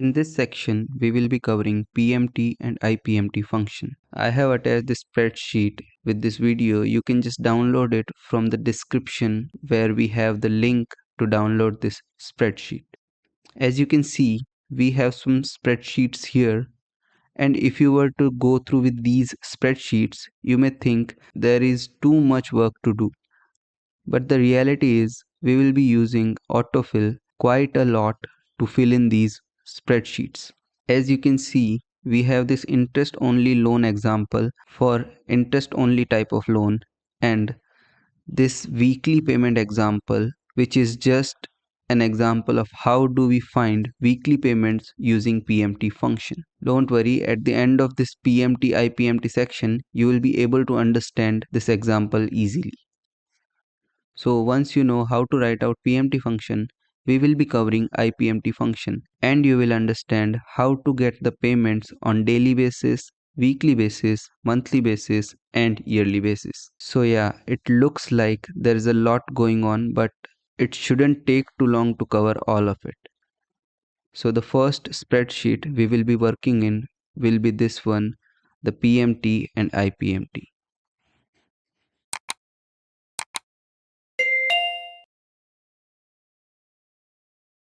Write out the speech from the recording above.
In this section, we will be covering PMT and IPMT function. I have attached this spreadsheet with this video. You can just download it from the description where we have the link to download this spreadsheet. As you can see, we have some spreadsheets here, and if you were to go through with these spreadsheets, you may think there is too much work to do. But the reality is, we will be using autofill quite a lot to fill in these spreadsheets. As you can see, we have this interest only loan example for interest only type of loan, and this weekly payment example, which is just an example of how do we find weekly payments using PMT function. Don't worry, at the end of this PMT IPMT section, you will be able to understand this example easily. So once you know how to write out PMT function, we will be covering IPMT function, and you will understand how to get the payments on daily basis, weekly basis, monthly basis, and yearly basis. So yeah, it looks like there is a lot going on, but it shouldn't take too long to cover all of it. So the first spreadsheet we will be working in will be this one, the PMT and IPMT.